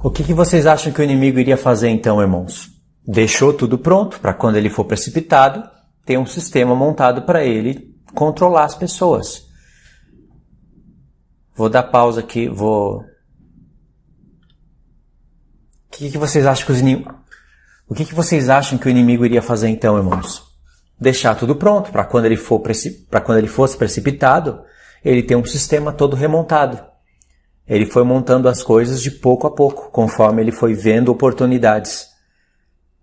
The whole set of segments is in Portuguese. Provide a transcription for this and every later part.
O que vocês acham que o inimigo iria fazer então, irmãos? Deixou tudo pronto para quando ele for precipitado, ter um sistema montado para ele controlar as pessoas. Vou dar pausa aqui, O que vocês acham que O que vocês acham que o inimigo iria fazer então, irmãos? Deixar tudo pronto para quando ele fosse precipitado, ele ter um sistema todo remontado. Ele foi montando as coisas de pouco a pouco, conforme ele foi vendo oportunidades.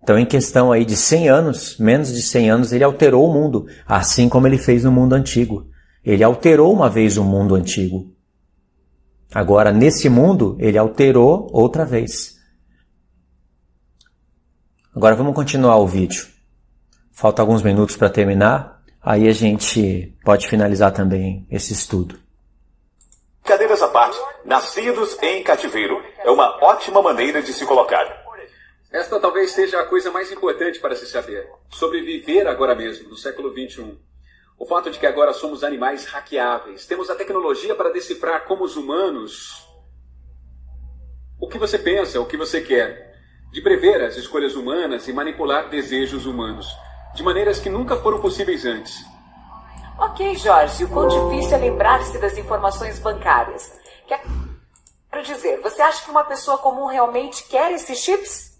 Então, em questão aí de 100 anos, menos de 100 anos, ele alterou o mundo, assim como ele fez no mundo antigo. Ele alterou uma vez o mundo antigo. Agora, nesse mundo, ele alterou outra vez. Agora vamos continuar o vídeo. Falta alguns minutos para terminar, aí a gente pode finalizar também esse estudo. Cadeiras à parte, nascidos em cativeiro. É uma ótima maneira de se colocar. Esta talvez seja a coisa mais importante para se saber. Sobreviver agora mesmo, no século XXI. O fato de que agora somos animais hackeáveis. Temos a tecnologia para decifrar como os humanos o que você pensa, o que você quer. De prever as escolhas humanas e manipular desejos humanos. De maneiras que nunca foram possíveis antes. Ok, Jorge, o quão difícil é lembrar-se das informações bancárias. Quero dizer, você acha que uma pessoa comum realmente quer esses chips?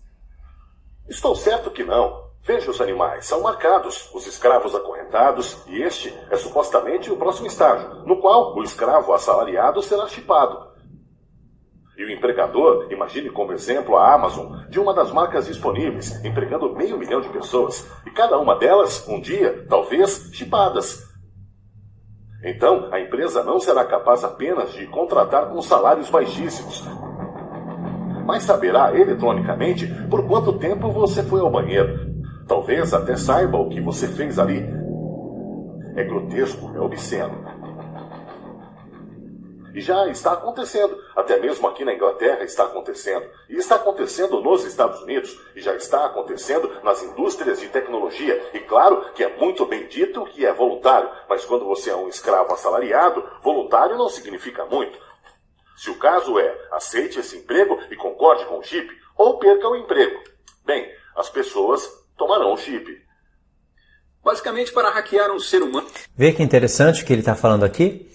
Estou certo que não. Veja os animais, são marcados, os escravos acorrentados, e este é supostamente o próximo estágio, no qual o escravo assalariado será chipado. E o empregador, imagine como exemplo a Amazon, de uma das marcas disponíveis, empregando 500 mil de pessoas, e cada uma delas, um dia, talvez, chipadas. Então, a empresa não será capaz apenas de contratar com salários baixíssimos, mas saberá eletronicamente por quanto tempo você foi ao banheiro. Talvez até saiba o que você fez ali. É grotesco, é obsceno. E já está acontecendo. Até mesmo aqui na Inglaterra está acontecendo. E está acontecendo nos Estados Unidos. E já está acontecendo nas indústrias de tecnologia. E claro que é muito bem dito que é voluntário. Mas quando você é um escravo assalariado, voluntário não significa muito. Se o caso é, aceite esse emprego e concorde com o chip, ou perca o emprego. Bem, as pessoas tomarão o chip. Basicamente para hackear um ser humano. Vê que interessante o que ele está falando aqui?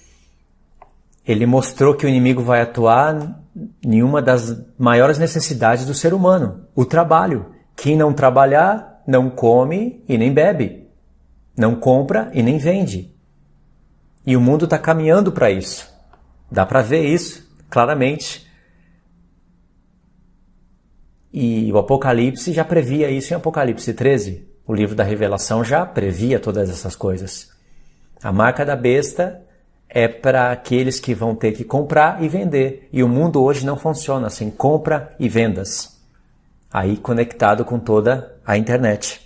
Ele mostrou que o inimigo vai atuar em uma das maiores necessidades do ser humano, o trabalho. Quem não trabalhar, não come e nem bebe. Não compra e nem vende. E o mundo está caminhando para isso. Dá para ver isso claramente. E o Apocalipse já previa isso em Apocalipse 13. O livro da Revelação já previa todas essas coisas. A marca da besta é para aqueles que vão ter que comprar e vender. E o mundo hoje não funciona sem compra e vendas. Aí conectado com toda a internet.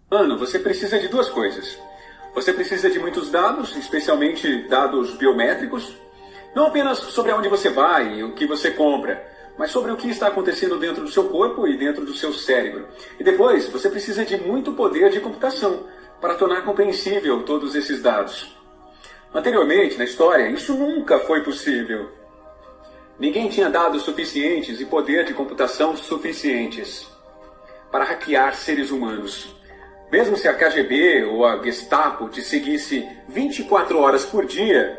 Mano, você precisa de duas coisas. Você precisa de muitos dados, especialmente dados biométricos. Não apenas sobre aonde você vai e o que você compra, mas sobre o que está acontecendo dentro do seu corpo e dentro do seu cérebro. E depois, você precisa de muito poder de computação para tornar compreensível todos esses dados. Anteriormente, na história, isso nunca foi possível. Ninguém tinha dados suficientes e poder de computação suficientes para hackear seres humanos. Mesmo se a KGB ou a Gestapo te seguisse 24 horas por dia,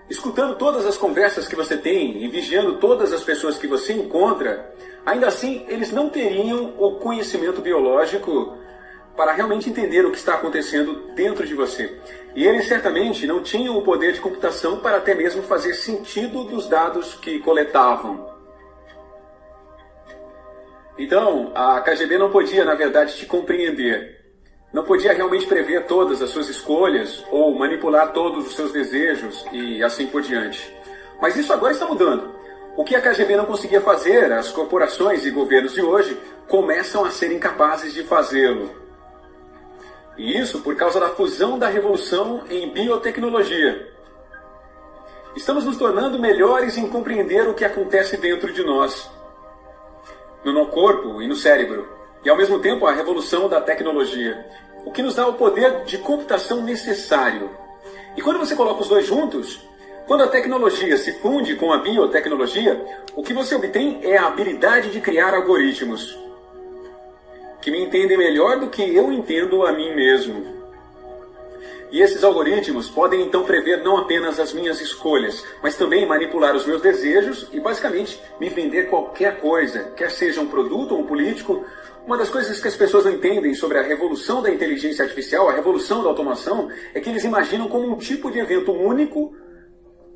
escutando todas as conversas que você tem e vigiando todas as pessoas que você encontra, ainda assim eles não teriam o conhecimento biológico para realmente entender o que está acontecendo dentro de você. E eles certamente não tinham o poder de computação para até mesmo fazer sentido dos dados que coletavam. Então, a KGB não podia, na verdade, te compreender. Não podia realmente prever todas as suas escolhas ou manipular todos os seus desejos e assim por diante. Mas isso agora está mudando. O que a KGB não conseguia fazer, as corporações e governos de hoje começam a ser incapazes de fazê-lo. E isso por causa da fusão da revolução em biotecnologia. Estamos nos tornando melhores em compreender o que acontece dentro de nós, no corpo e no cérebro. E ao mesmo tempo a revolução da tecnologia, o que nos dá o poder de computação necessário. E quando você coloca os dois juntos, Quando a tecnologia se funde com a biotecnologia, o que você obtém é a habilidade de criar algoritmos que me entendem melhor do que eu entendo a mim mesmo. E esses algoritmos podem então prever não apenas as minhas escolhas, mas também manipular os meus desejos e basicamente me vender qualquer coisa, quer seja um produto ou um político. Uma das coisas que as pessoas não entendem sobre a revolução da inteligência artificial, a revolução da automação, é que eles imaginam como um tipo de evento único.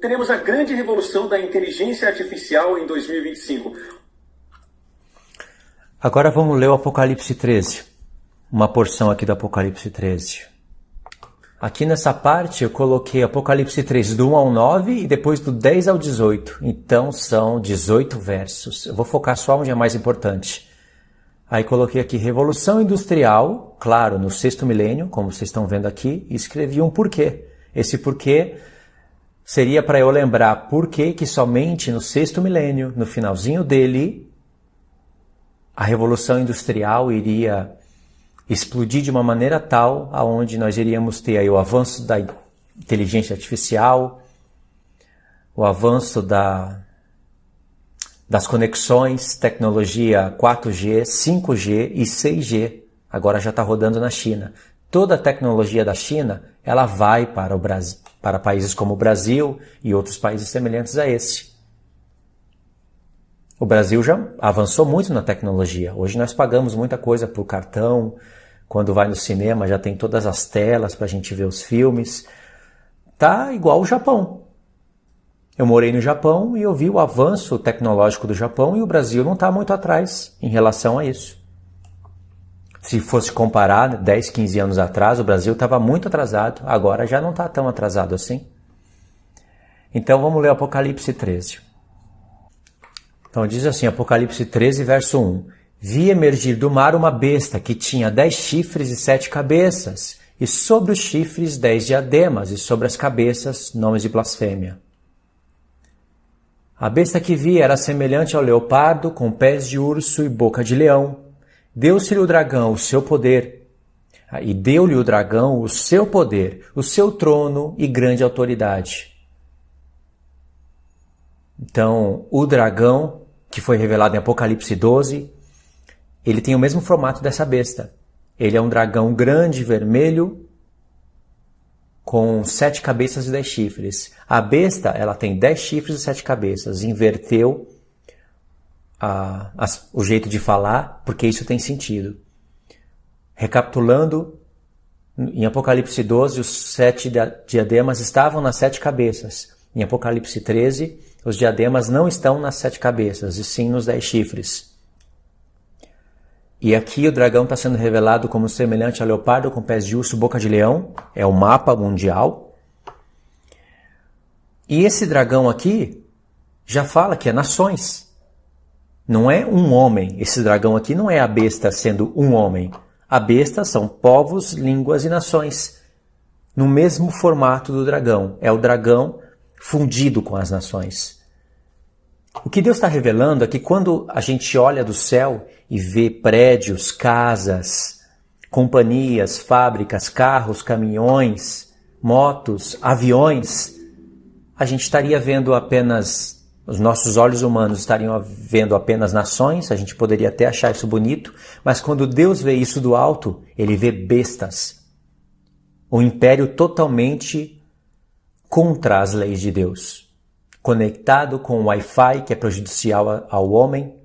Teremos a grande revolução da inteligência artificial em 2025. Agora vamos ler o Apocalipse 13. Uma porção aqui do Apocalipse 13. Aqui nessa parte eu coloquei Apocalipse 13 do 1 ao 9 e depois do 10 ao 18. Então são 18 versos. Eu vou focar só onde é mais importante. Aí coloquei aqui Revolução Industrial, claro, no 6º milênio, como vocês estão vendo aqui, e escrevi um porquê. Esse porquê seria para eu lembrar por que somente no 6º milênio, no finalzinho dele, a Revolução Industrial iria explodir de uma maneira tal aonde nós iríamos ter aí o avanço da inteligência artificial, o avanço das conexões, tecnologia 4G, 5G e 6G, agora já está rodando na China. Toda a tecnologia da China, ela vai para o Brasil, para países como o Brasil e outros países semelhantes a esse. O Brasil já avançou muito na tecnologia. Hoje nós pagamos muita coisa por cartão. Quando vai no cinema já tem todas as telas para a gente ver os filmes. Tá igual o Japão. Eu morei no Japão e eu vi o avanço tecnológico do Japão e o Brasil não está muito atrás em relação a isso. Se fosse comparar 10, 15 anos atrás, o Brasil estava muito atrasado. Agora já não está tão atrasado assim. Então vamos ler Apocalipse 13. Então diz assim, Apocalipse 13, verso 1. Vi emergir do mar uma besta que tinha 10 chifres e 7 cabeças, e sobre os chifres 10 diademas, e sobre as cabeças nomes de blasfêmia. A besta que vi era semelhante ao leopardo, com pés de urso e boca de leão. Deu-se-lhe o dragão o seu poder, e deu-lhe o dragão o seu poder, o seu trono e grande autoridade. Então, o dragão, que foi revelado em Apocalipse 12, ele tem o mesmo formato dessa besta. Ele é um dragão grande, vermelho, com 7 cabeças e 10 chifres. A besta, ela tem 10 chifres e 7 cabeças. Inverteu o jeito de falar, porque isso tem sentido. Recapitulando, em Apocalipse 12, os 7 diademas estavam nas 7 cabeças. Em Apocalipse 13, os diademas não estão nas 7 cabeças, e sim nos 10 chifres. E aqui o dragão está sendo revelado como semelhante a leopardo com pés de urso, boca de leão. É o mapa mundial. E esse dragão aqui já fala que é nações. Não é um homem. Esse dragão aqui não é a besta sendo um homem. A besta são povos, línguas e nações. No mesmo formato do dragão. É o dragão fundido com as nações. O que Deus está revelando é que quando a gente olha do céu e vê prédios, casas, companhias, fábricas, carros, caminhões, motos, aviões, a gente estaria vendo apenas, os nossos olhos humanos estariam vendo apenas nações, a gente poderia até achar isso bonito, mas quando Deus vê isso do alto, ele vê bestas. Um império totalmente contra as leis de Deus. Conectado com o Wi-Fi, que é prejudicial ao homem.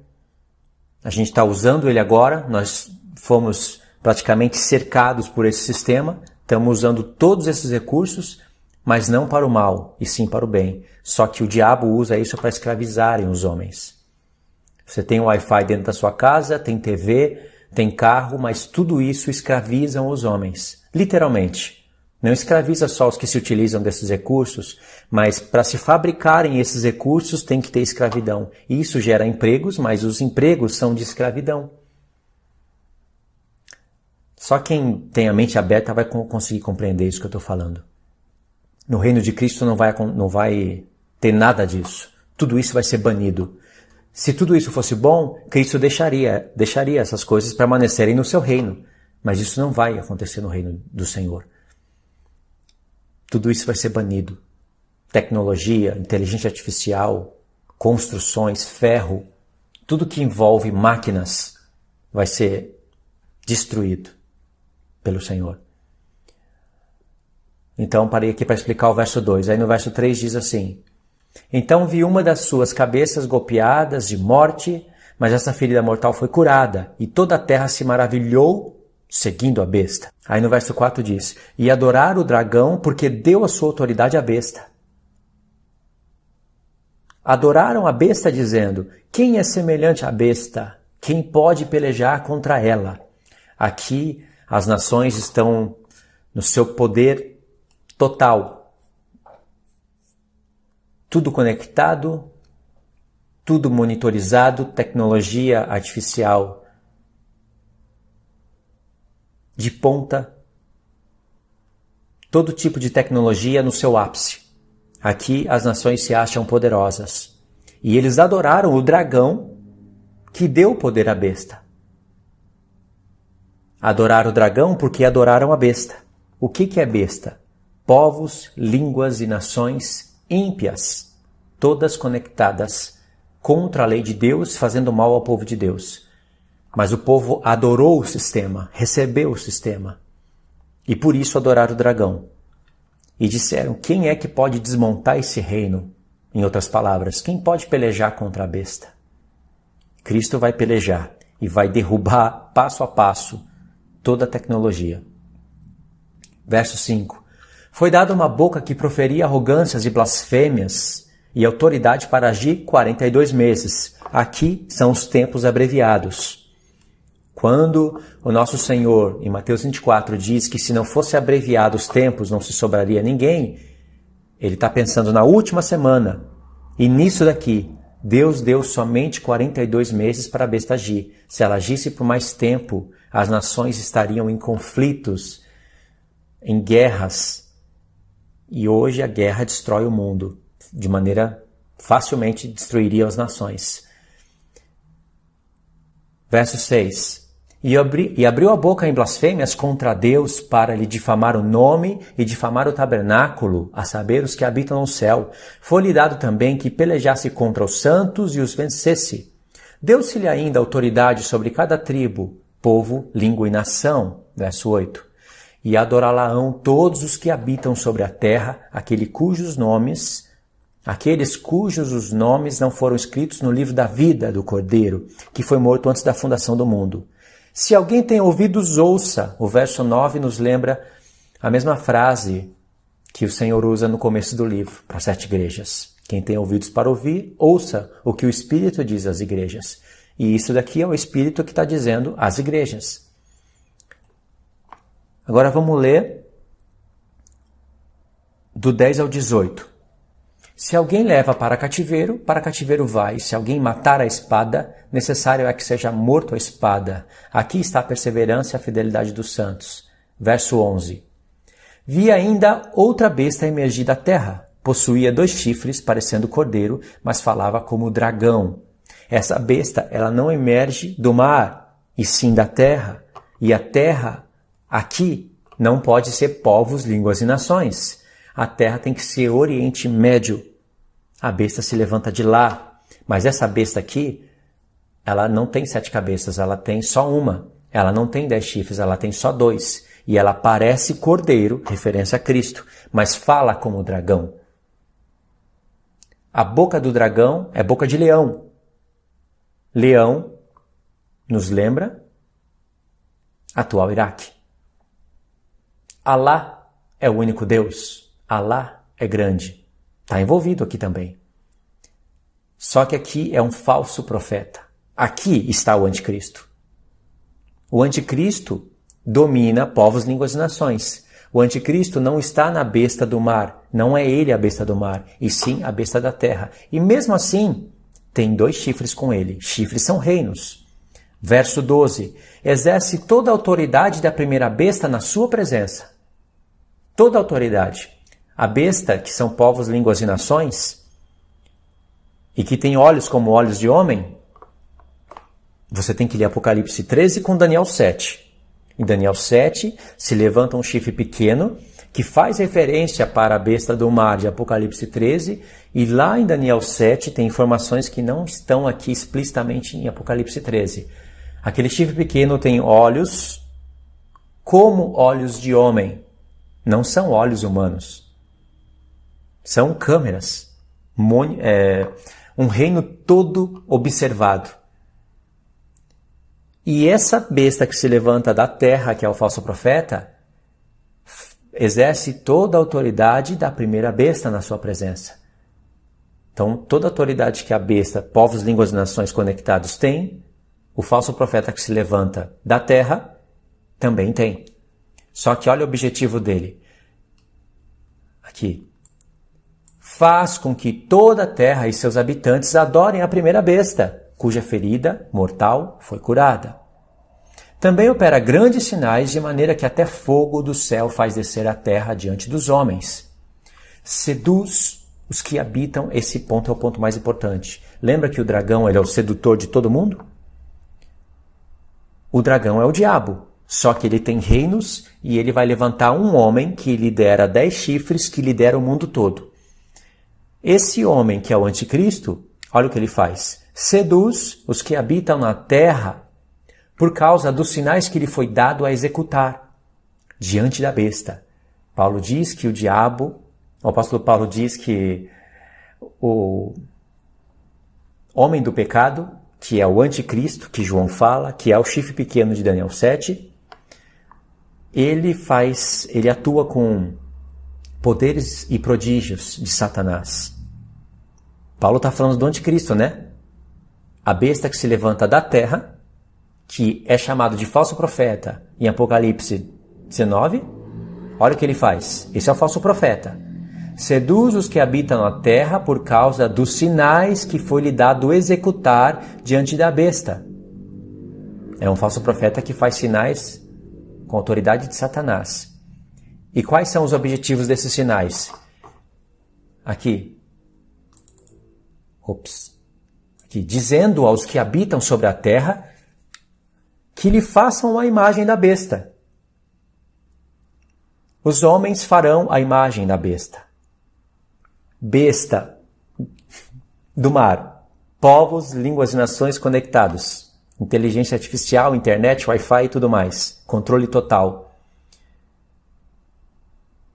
A gente está usando ele agora, nós fomos praticamente cercados por esse sistema, estamos usando todos esses recursos, mas não para o mal, e sim para o bem. Só que o diabo usa isso para escravizarem os homens. Você tem um Wi-Fi dentro da sua casa, tem TV, tem carro, mas tudo isso escravizam os homens, literalmente. Não escraviza só os que se utilizam desses recursos, mas para se fabricarem esses recursos tem que ter escravidão. E isso gera empregos, mas os empregos são de escravidão. Só quem tem a mente aberta vai conseguir compreender isso que eu estou falando. No reino de Cristo não vai ter nada disso. Tudo isso vai ser banido. Se tudo isso fosse bom, Cristo deixaria essas coisas permanecerem no seu reino. Mas isso não vai acontecer no reino do Senhor. Tudo isso vai ser banido. tecnologia, inteligência artificial, construções, ferro, tudo que envolve máquinas vai ser destruído pelo Senhor. Então parei aqui para explicar o verso 2. Aí no verso 3 diz assim: então vi uma das suas cabeças golpeadas de morte, mas essa ferida mortal foi curada, e toda a terra se maravilhou seguindo a besta. Aí no verso 4 diz: e adoraram o dragão porque deu a sua autoridade à besta. Adoraram a besta dizendo: quem é semelhante à besta? Quem pode pelejar contra ela? Aqui as nações estão no seu poder total. Tudo conectado, tudo monitorizado, tecnologia artificial de ponta, todo tipo de tecnologia no seu ápice. Aqui as nações se acham poderosas. E eles adoraram o dragão que deu poder à besta. Adoraram o dragão porque adoraram a besta. O que é besta? Povos, línguas e nações ímpias, todas conectadas contra a lei de Deus, fazendo mal ao povo de Deus. Mas o povo adorou o sistema, recebeu o sistema. E por isso adoraram o dragão. E disseram: quem é que pode desmontar esse reino? Em outras palavras, quem pode pelejar contra a besta? Cristo vai pelejar e vai derrubar passo a passo toda a tecnologia. Verso 5. Foi dada uma boca que proferia arrogâncias e blasfêmias e autoridade para agir 42 meses. Aqui são os tempos abreviados. Quando o nosso Senhor, em Mateus 24, diz que se não fosse abreviado os tempos não se sobraria ninguém, ele está pensando na última semana. E nisso daqui, Deus deu somente 42 meses para a besta agir. Se ela agisse por mais tempo, as nações estariam em conflitos, em guerras. E hoje a guerra destrói o mundo. De maneira facilmente destruiria as nações. Verso 6. E abriu a boca em blasfêmias contra Deus para lhe difamar o nome e difamar o tabernáculo, a saber, os que habitam no céu. Foi-lhe dado também que pelejasse contra os santos e os vencesse. Deu-se-lhe ainda autoridade sobre cada tribo, povo, língua e nação. Verso 8. E adorá-la-ão todos os que habitam sobre a terra, aqueles cujos os nomes não foram escritos no livro da vida do Cordeiro, que foi morto antes da fundação do mundo. Se alguém tem ouvidos, ouça. O verso 9 nos lembra a mesma frase que o Senhor usa no começo do livro, para as 7 igrejas. Quem tem ouvidos para ouvir, ouça o que o Espírito diz às igrejas. E isso daqui é o Espírito que está dizendo às igrejas. Agora vamos ler do 10 ao 18. Se alguém leva para cativeiro vai. Se alguém matar a espada, necessário é que seja morto a espada. Aqui está a perseverança e a fidelidade dos santos. Verso 11. Vi ainda outra besta emergir da terra. Possuía 2 chifres, parecendo cordeiro, mas falava como dragão. Essa besta, ela não emerge do mar, e sim da terra. E a terra, aqui, não pode ser povos, línguas e nações. A terra tem que ser Oriente Médio. A besta se levanta de lá. Mas essa besta aqui, ela não tem 7 cabeças, ela tem só uma. Ela não tem 10 chifres, ela tem só 2. E ela parece cordeiro, referência a Cristo, mas fala como dragão. A boca do dragão é boca de leão. Leão nos lembra atual Iraque. Alá é o único Deus. Alá é grande. Está envolvido aqui também. Só que aqui é um falso profeta. Aqui está o anticristo. O anticristo domina povos, línguas e nações. O anticristo não está na besta do mar. Não é ele a besta do mar, e sim a besta da terra. E mesmo assim, tem 2 chifres com ele. Chifres são reinos. Verso 12. Exerce toda a autoridade da primeira besta na sua presença. Toda a autoridade. A besta, que são povos, línguas e nações, e que tem olhos como olhos de homem, você tem que ler Apocalipse 13 com Daniel 7. Em Daniel 7, se levanta um chifre pequeno, que faz referência para a besta do mar de Apocalipse 13, e lá em Daniel 7 tem informações que não estão aqui explicitamente em Apocalipse 13. Aquele chifre pequeno tem olhos como olhos de homem, não são olhos humanos, são câmeras, um reino todo observado. E essa besta que se levanta da terra, que é o falso profeta, exerce toda a autoridade da primeira besta na sua presença. Então, toda a autoridade que a besta, povos, línguas e nações conectados tem, o falso profeta que se levanta da terra também tem. Só que olha o objetivo dele. Aqui. Faz com que toda a terra e seus habitantes adorem a primeira besta, cuja ferida mortal foi curada. Também opera grandes sinais, de maneira que até fogo do céu faz descer a terra diante dos homens. Seduz os que habitam, esse ponto é o ponto mais importante. Lembra que o dragão ele é o sedutor de todo mundo? O dragão é o diabo, só que ele tem reinos e ele vai levantar um homem que lidera 10 chifres, que lidera o mundo todo. Esse homem, que é o anticristo, olha o que ele faz. Seduz os que habitam na terra por causa dos sinais que lhe foi dado a executar diante da besta. Paulo diz que o apóstolo Paulo diz que o homem do pecado, que é o anticristo, que João fala, que é o chifre pequeno de Daniel 7, ele atua com poderes e prodígios de Satanás. Paulo está falando do anticristo, né? A besta que se levanta da terra, que é chamado de falso profeta em Apocalipse 19, olha o que ele faz. Esse é o falso profeta. Seduz os que habitam na terra por causa dos sinais que foi lhe dado executar diante da besta. É um falso profeta que faz sinais com a autoridade de Satanás. E quais são os objetivos desses sinais? Aqui. Aqui. Dizendo aos que habitam sobre a terra que lhe façam a imagem da besta. Os homens farão a imagem da besta. Besta do mar. Povos, línguas e nações conectados. Inteligência artificial, internet, Wi-Fi e tudo mais. Controle total.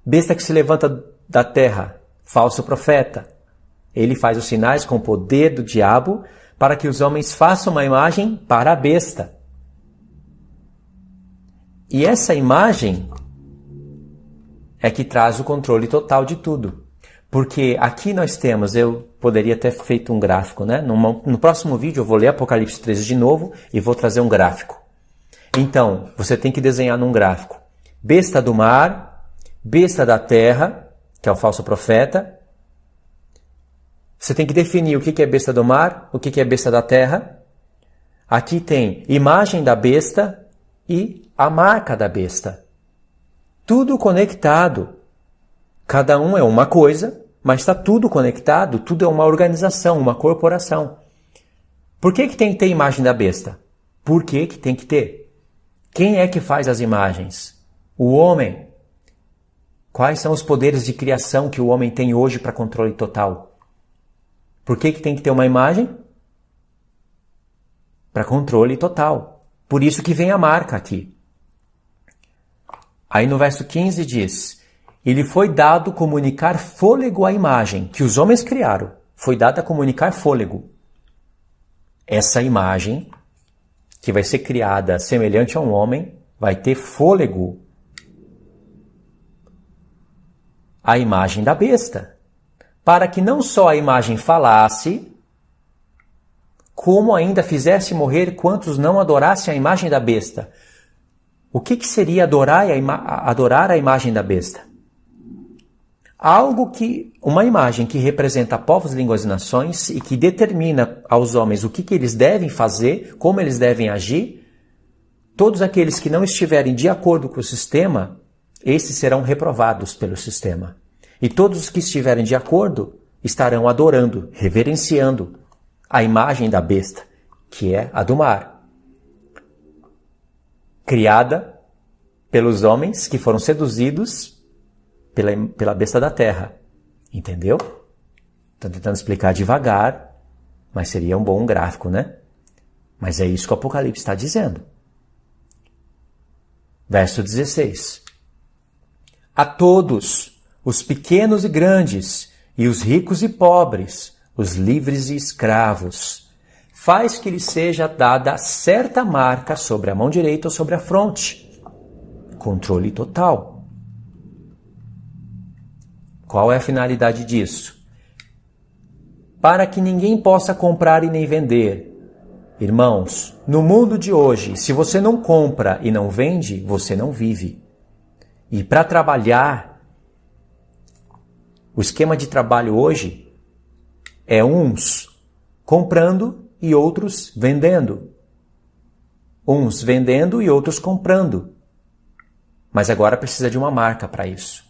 Besta que se levanta da terra. Falso profeta. Ele faz os sinais com o poder do diabo para que os homens façam uma imagem para a besta. E essa imagem é que traz o controle total de tudo. Porque aqui nós temos, eu poderia ter feito um gráfico, né? No próximo vídeo eu vou ler Apocalipse 13 de novo e vou trazer um gráfico. Então, você tem que desenhar num gráfico. Besta do mar, besta da terra, que é o falso profeta. Você tem que definir o que é besta do mar, o que é besta da terra. Aqui tem imagem da besta e a marca da besta. Tudo conectado. Cada um é uma coisa, mas está tudo conectado, tudo é uma organização, uma corporação. Por que tem que ter imagem da besta? Por que tem que ter? Quem é que faz as imagens? O homem. Quais são os poderes de criação que o homem tem hoje para controle total? Por que tem que ter uma imagem? Para controle total. Por isso que vem a marca aqui. Aí no verso 15 diz: e lhe foi dado comunicar fôlego à imagem que os homens criaram. Foi dado a comunicar fôlego. Essa imagem, que vai ser criada semelhante a um homem, vai ter fôlego. A imagem da besta. Para que não só a imagem falasse, como ainda fizesse morrer quantos não adorassem a imagem da besta. O que seria adorar a imagem da besta? Uma imagem que representa povos, línguas e nações e que determina aos homens o que eles devem fazer, como eles devem agir. Todos aqueles que não estiverem de acordo com o sistema, esses serão reprovados pelo sistema. E todos os que estiverem de acordo estarão adorando, reverenciando a imagem da besta, que é a do mar. Criada pelos homens que foram seduzidos pela besta da terra. Entendeu? Estou tentando explicar devagar, mas seria um bom gráfico, né? Mas é isso que o Apocalipse está dizendo. Verso 16. A todos, os pequenos e grandes, e os ricos e pobres, os livres e escravos, faz que lhe seja dada certa marca sobre a mão direita ou sobre a fronte. Controle total. Qual é a finalidade disso? Para que ninguém possa comprar e nem vender. Irmãos, no mundo de hoje, se você não compra e não vende, você não vive. E para trabalhar, o esquema de trabalho hoje é uns comprando e outros vendendo. Uns vendendo e outros comprando. Mas agora precisa de uma marca para isso.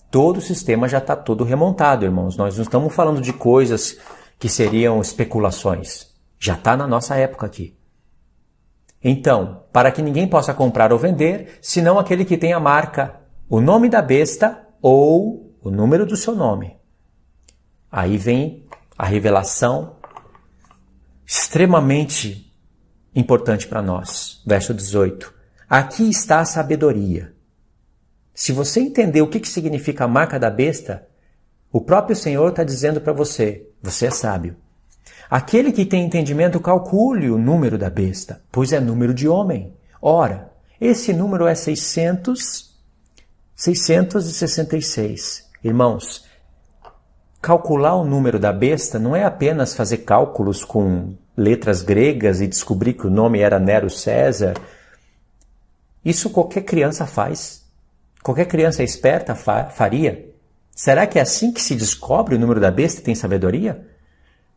Todo o sistema já está todo remontado, irmãos. Nós não estamos falando de coisas que seriam especulações. Já está na nossa época aqui. Então, para que ninguém possa comprar ou vender, senão aquele que tem a marca, o nome da besta ou o número do seu nome. Aí vem a revelação extremamente importante para nós. Verso 18. Aqui está a sabedoria. Se você entender o que significa a marca da besta, o próprio Senhor está dizendo para você, você é sábio. Aquele que tem entendimento, calcule o número da besta, pois é número de homem. Ora, esse número é 666. Irmãos, calcular o número da besta não é apenas fazer cálculos com letras gregas e descobrir que o nome era Nero César. Isso qualquer criança faz. Qualquer criança esperta faria. Será que é assim que se descobre o número da besta e tem sabedoria?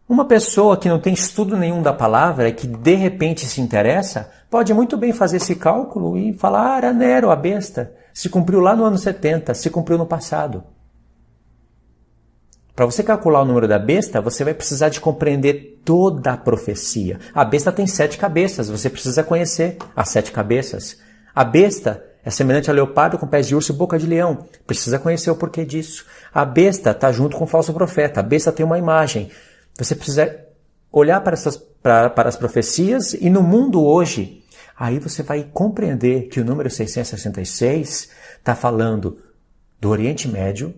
Uma pessoa que não tem estudo nenhum da palavra e que de repente se interessa, pode muito bem fazer esse cálculo e falar, era Nero, a besta. Se cumpriu lá no ano 70, se cumpriu no passado. Para você calcular o número da besta, você vai precisar de compreender toda a profecia. A besta tem 7 cabeças, você precisa conhecer as 7 cabeças. A besta é semelhante a leopardo com pés de urso e boca de leão. Precisa conhecer o porquê disso. A besta está junto com o falso profeta. A besta tem uma imagem. Você precisa olhar para as profecias e no mundo hoje, aí você vai compreender que o número 666 está falando do Oriente Médio,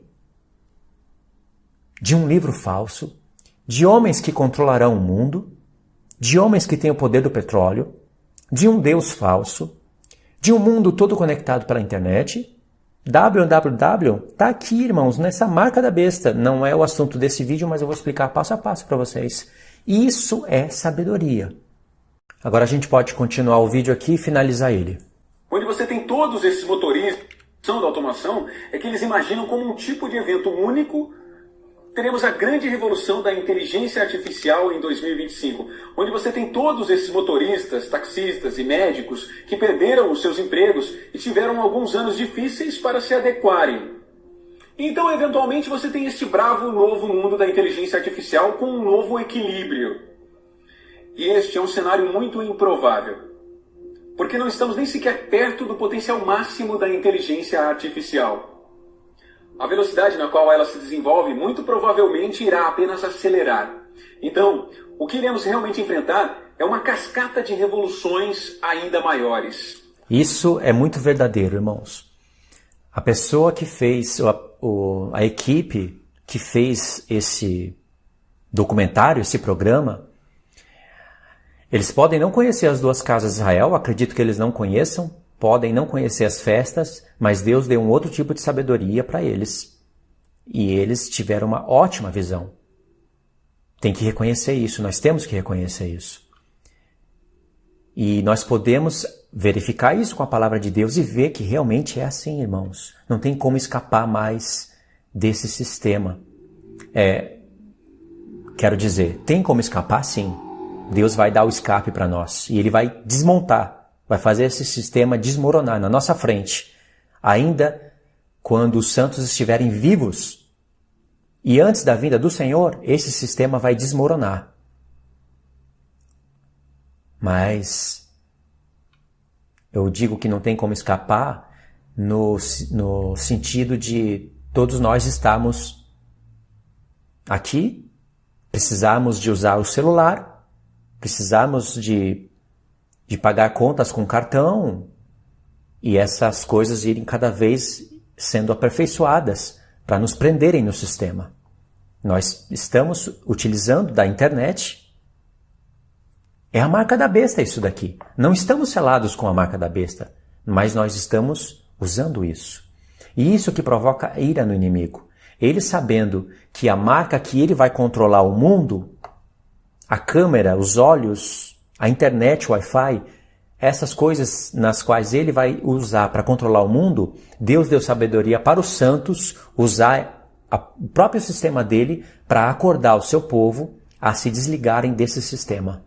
de um livro falso, de homens que controlarão o mundo, de homens que têm o poder do petróleo, de um Deus falso, de um mundo todo conectado pela internet. www, tá aqui, irmãos, nessa marca da besta. Não é o assunto desse vídeo, mas eu vou explicar passo a passo para vocês. Isso é sabedoria. Agora a gente pode continuar o vídeo aqui e finalizar ele. Onde você tem todos esses motoristas da automação, é que eles imaginam como um tipo de evento único. Teremos a grande revolução da inteligência artificial em 2025, onde você tem todos esses motoristas, taxistas e médicos que perderam os seus empregos e tiveram alguns anos difíceis para se adequarem. Então, eventualmente, você tem este bravo novo mundo da inteligência artificial com um novo equilíbrio. E este é um cenário muito improvável, porque não estamos nem sequer perto do potencial máximo da inteligência artificial. A velocidade na qual ela se desenvolve muito provavelmente irá apenas acelerar. Então, o que iremos realmente enfrentar é uma cascata de revoluções ainda maiores. Isso é muito verdadeiro, irmãos. A pessoa que fez, a equipe que fez esse documentário, esse programa, eles podem não conhecer as 2 casas de Israel, acredito que eles não conheçam, podem não conhecer as festas, mas Deus deu um outro tipo de sabedoria para eles. E eles tiveram uma ótima visão. Tem que reconhecer isso, nós temos que reconhecer isso. E nós podemos verificar isso com a palavra de Deus e ver que realmente é assim, irmãos. Não tem como escapar mais desse sistema. Quero dizer, tem como escapar sim. Deus vai dar o escape para nós e Ele vai desmontar. Vai fazer esse sistema desmoronar na nossa frente, ainda quando os santos estiverem vivos. E antes da vinda do Senhor, esse sistema vai desmoronar. Mas eu digo que não tem como escapar, no sentido de todos nós estamos aqui, precisamos de usar o celular, precisamos de pagar contas com cartão e essas coisas irem cada vez sendo aperfeiçoadas para nos prenderem no sistema. Nós estamos utilizando da internet. É a marca da besta isso daqui. Não estamos selados com a marca da besta, mas nós estamos usando isso. E isso que provoca ira no inimigo. Ele sabendo que a marca que ele vai controlar o mundo, a câmera, os olhos, a internet, o Wi-Fi, essas coisas nas quais ele vai usar para controlar o mundo, Deus deu sabedoria para os santos usar o próprio sistema dele para acordar o seu povo a se desligarem desse sistema.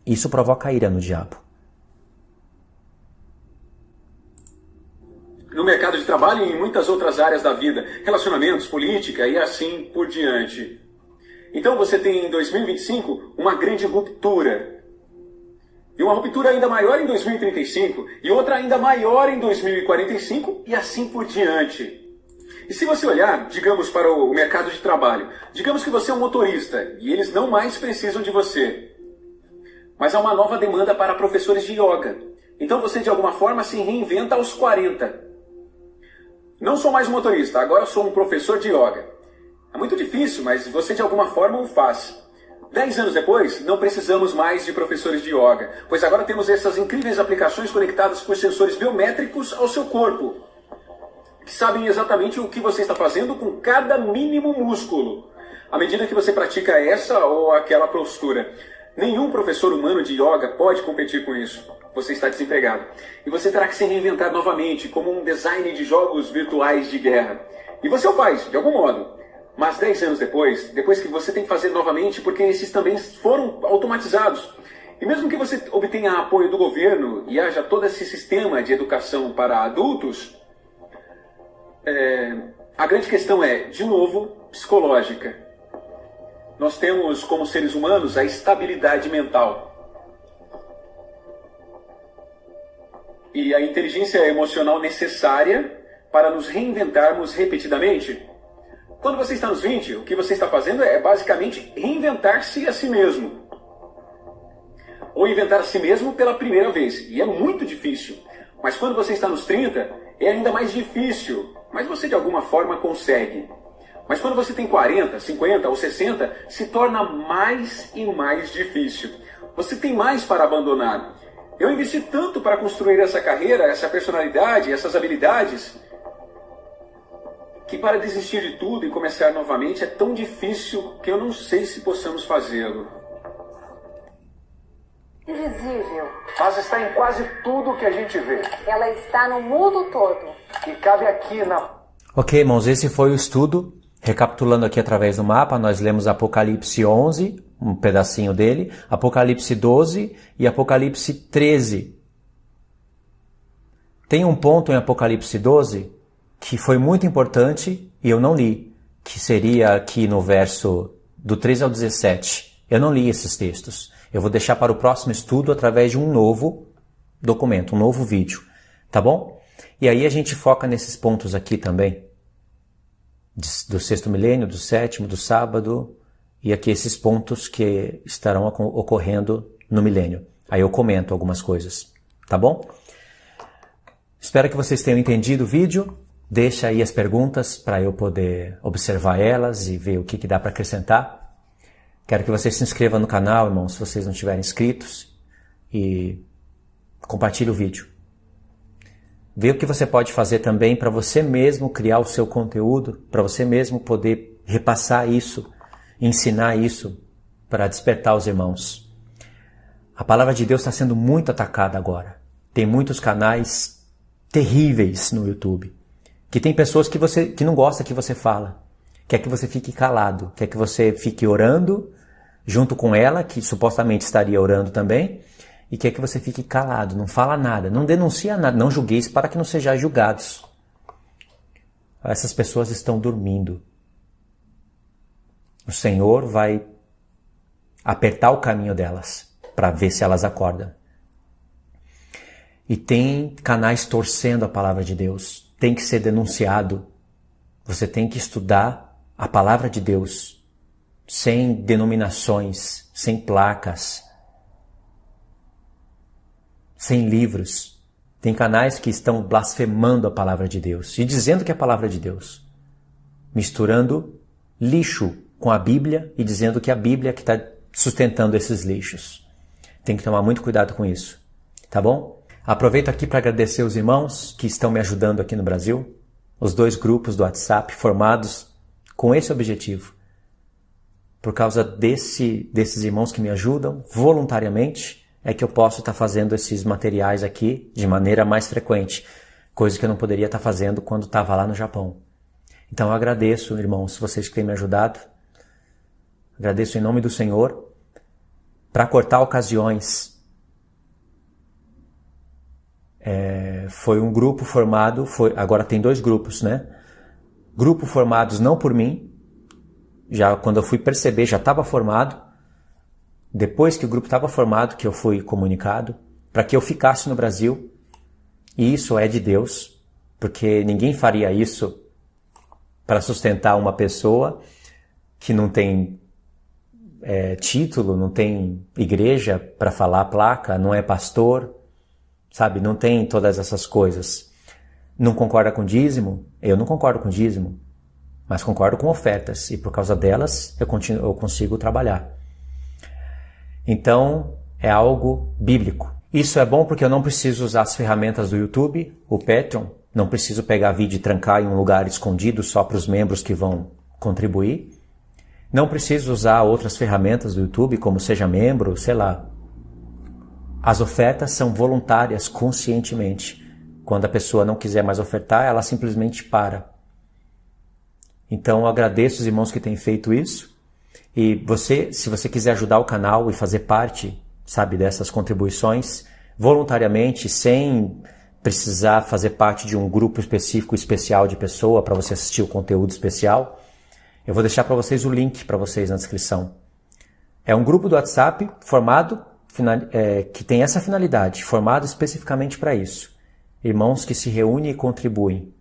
Isso provoca ira no diabo. No mercado de trabalho e em muitas outras áreas da vida, relacionamentos, política e assim por diante. Então você tem em 2025 uma grande ruptura. E uma ruptura ainda maior em 2035 e outra ainda maior em 2045 e assim por diante. E se você olhar, digamos, para o mercado de trabalho, digamos que você é um motorista e eles não mais precisam de você. Mas há uma nova demanda para professores de yoga. Então você de alguma forma se reinventa aos 40. Não sou mais um motorista, agora sou um professor de yoga. É muito difícil, mas você de alguma forma o faz. 10 anos depois, não precisamos mais de professores de yoga, pois agora temos essas incríveis aplicações conectadas por sensores biométricos ao seu corpo, que sabem exatamente o que você está fazendo com cada mínimo músculo, à medida que você pratica essa ou aquela postura. Nenhum professor humano de yoga pode competir com isso. Você está desempregado. E você terá que se reinventar novamente como um design de jogos virtuais de guerra. E você o faz, de algum modo. Mas 10 anos depois que você tem que fazer novamente, porque esses também foram automatizados. E mesmo que você obtenha apoio do governo e haja todo esse sistema de educação para adultos, a grande questão é, de novo, psicológica. Nós temos, como seres humanos, a estabilidade mental. E a inteligência emocional necessária para nos reinventarmos repetidamente. Quando você está nos 20, o que você está fazendo é basicamente reinventar-se a si mesmo. Ou inventar a si mesmo pela primeira vez. E é muito difícil. Mas quando você está nos 30, é ainda mais difícil. Mas você de alguma forma consegue. Mas quando você tem 40, 50 ou 60, se torna mais e mais difícil. Você tem mais para abandonar. Eu investi tanto para construir essa carreira, essa personalidade, essas habilidades, que para desistir de tudo e começar novamente é tão difícil que eu não sei se possamos fazê-lo. Invisível. Mas está em quase tudo que a gente vê. Ela está no mundo todo. E cabe aqui na... Ok, irmãos, esse foi o estudo. Recapitulando aqui através do mapa, nós lemos Apocalipse 11, um pedacinho dele, Apocalipse 12 e Apocalipse 13. Tem um ponto em Apocalipse 12 que foi muito importante e eu não li, que seria aqui no verso do 13 ao 17. Eu não li esses textos. Eu vou deixar para o próximo estudo através de um novo documento, um novo vídeo, tá bom? E aí a gente foca nesses pontos aqui também. Do sexto milênio, do sétimo, do sábado, e aqui esses pontos que estarão ocorrendo no milênio. Aí eu comento algumas coisas, tá bom? Espero que vocês tenham entendido o vídeo. Deixa aí as perguntas para eu poder observar elas e ver o que dá para acrescentar. Quero que vocês se inscrevam no canal, irmãos, se vocês não estiverem inscritos, e compartilhe o vídeo. Vê o que você pode fazer também para você mesmo criar o seu conteúdo, para você mesmo poder repassar isso, ensinar isso, para despertar os irmãos. A palavra de Deus está sendo muito atacada agora. Tem muitos canais terríveis no YouTube, que tem pessoas que não gostam que você fala, quer que você fique calado, quer que você fique orando junto com ela, que supostamente estaria orando também, e quer que você fique calado, não fala nada, não denuncia nada, não julgueis para que não sejais julgados. Essas pessoas estão dormindo. O Senhor vai apertar o caminho delas para ver se elas acordam. E tem canais torcendo a palavra de Deus. Tem que ser denunciado. Você tem que estudar a palavra de Deus sem denominações, sem placas, sem livros. Tem canais que estão blasfemando a palavra de Deus e dizendo que é a palavra de Deus, misturando lixo com a Bíblia e dizendo que a Bíblia é que está sustentando esses lixos. Tem que tomar muito cuidado com isso, tá bom? Aproveito aqui para agradecer os irmãos que estão me ajudando aqui no Brasil, os 2 grupos do WhatsApp formados com esse objetivo. Por causa desses irmãos que me ajudam voluntariamente, é que eu posso estar fazendo esses materiais aqui de maneira mais frequente, coisa que eu não poderia estar fazendo quando estava lá no Japão. Então eu agradeço, irmãos, vocês que têm me ajudado. Agradeço em nome do Senhor. Para cortar ocasiões, foi um grupo formado, agora tem 2 grupos, né? Grupo formados não por mim, já quando eu fui perceber já estava formado. Depois que o grupo estava formado, que eu fui comunicado, para que eu ficasse no Brasil. E isso é de Deus, porque ninguém faria isso para sustentar uma pessoa que não tem título, não tem igreja para falar a placa, não é pastor, sabe? Não tem todas essas coisas. Não concorda com dízimo? Eu não concordo com dízimo, mas concordo com ofertas, e por causa delas eu consigo trabalhar. Então, é algo bíblico. Isso é bom porque eu não preciso usar as ferramentas do YouTube, o Patreon, não preciso pegar vídeo e trancar em um lugar escondido só para os membros que vão contribuir. Não preciso usar outras ferramentas do YouTube, como Seja Membro, sei lá. As ofertas são voluntárias conscientemente. Quando a pessoa não quiser mais ofertar, ela simplesmente para. Então, eu agradeço os irmãos que têm feito isso. E você, se você quiser ajudar o canal e fazer parte, sabe, dessas contribuições, voluntariamente, sem precisar fazer parte de um grupo específico, especial de pessoa para você assistir o conteúdo especial, eu vou deixar para vocês o link para vocês na descrição. É um grupo do WhatsApp formado, que tem essa finalidade, formado especificamente para isso. Irmãos que se reúnem e contribuem.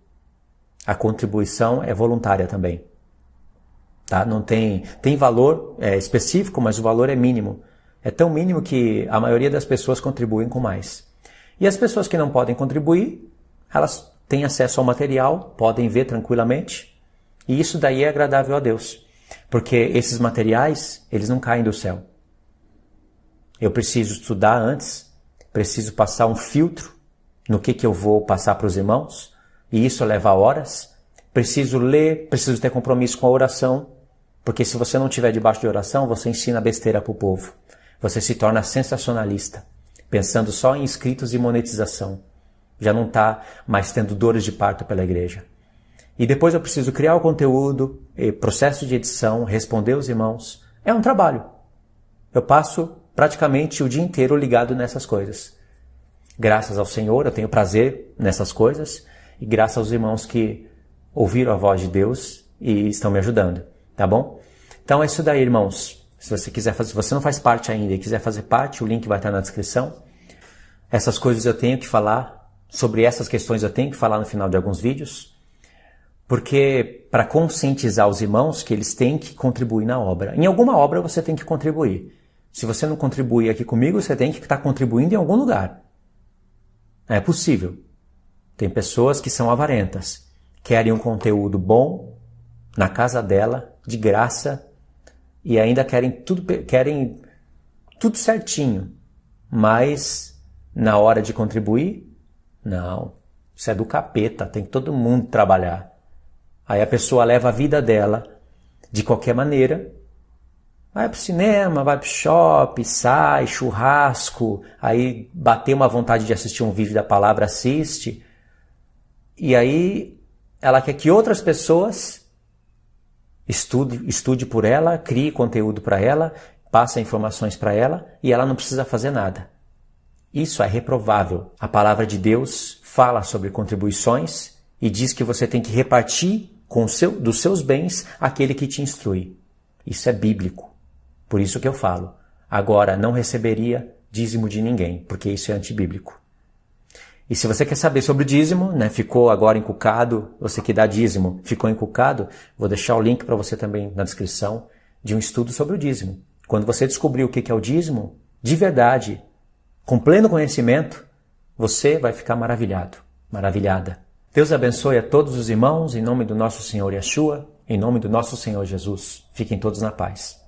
A contribuição é voluntária também. Tá? Não tem valor específico, mas o valor é mínimo. É tão mínimo que a maioria das pessoas contribuem com mais. E as pessoas que não podem contribuir, elas têm acesso ao material, podem ver tranquilamente. E isso daí é agradável a Deus. Porque esses materiais, eles não caem do céu. Eu preciso estudar antes, preciso passar um filtro no que eu vou passar para os irmãos, e isso leva horas. Preciso ler, preciso ter compromisso com a oração, porque se você não estiver debaixo de oração, você ensina besteira para o povo. Você se torna sensacionalista, pensando só em inscritos e monetização. Já não está mais tendo dores de parto pela igreja. E depois eu preciso criar o conteúdo, processo de edição, responder os irmãos. É um trabalho. Eu passo praticamente o dia inteiro ligado nessas coisas. Graças ao Senhor, eu tenho prazer nessas coisas, e graças aos irmãos que ouviram a voz de Deus e estão me ajudando, tá bom? Então é isso daí, irmãos. Se você quiser fazer, se você não faz parte ainda e quiser fazer parte, o link vai estar na descrição. Essas coisas eu tenho que falar, sobre essas questões eu tenho que falar no final de alguns vídeos, porque para conscientizar os irmãos que eles têm que contribuir na obra. Em alguma obra você tem que contribuir. Se você não contribuir aqui comigo, você tem que estar contribuindo em algum lugar. É possível. Tem pessoas que são avarentas, querem um conteúdo bom na casa dela, de graça, e ainda querem tudo certinho, mas na hora de contribuir, não, isso é do capeta, tem que todo mundo trabalhar. Aí a pessoa leva a vida dela de qualquer maneira, vai pro cinema, vai pro shopping, sai, churrasco, aí bateu uma vontade de assistir um vídeo da palavra, assiste, e aí ela quer que outras pessoas estude por ela, crie conteúdo para ela, passe informações para ela, e ela não precisa fazer nada. Isso é reprovável. A palavra de Deus fala sobre contribuições e diz que você tem que repartir dos seus bens aquele que te instrui. Isso é bíblico. Por isso que eu falo. Agora, não receberia dízimo de ninguém, porque isso é antibíblico. E se você quer saber sobre o dízimo, né, ficou agora encucado, você que dá dízimo, ficou encucado, vou deixar o link para você também na descrição de um estudo sobre o dízimo. Quando você descobrir o que é o dízimo, de verdade, com pleno conhecimento, você vai ficar maravilhado, maravilhada. Deus abençoe a todos os irmãos, em nome do nosso Senhor Yeshua, em nome do nosso Senhor Jesus. Fiquem todos na paz.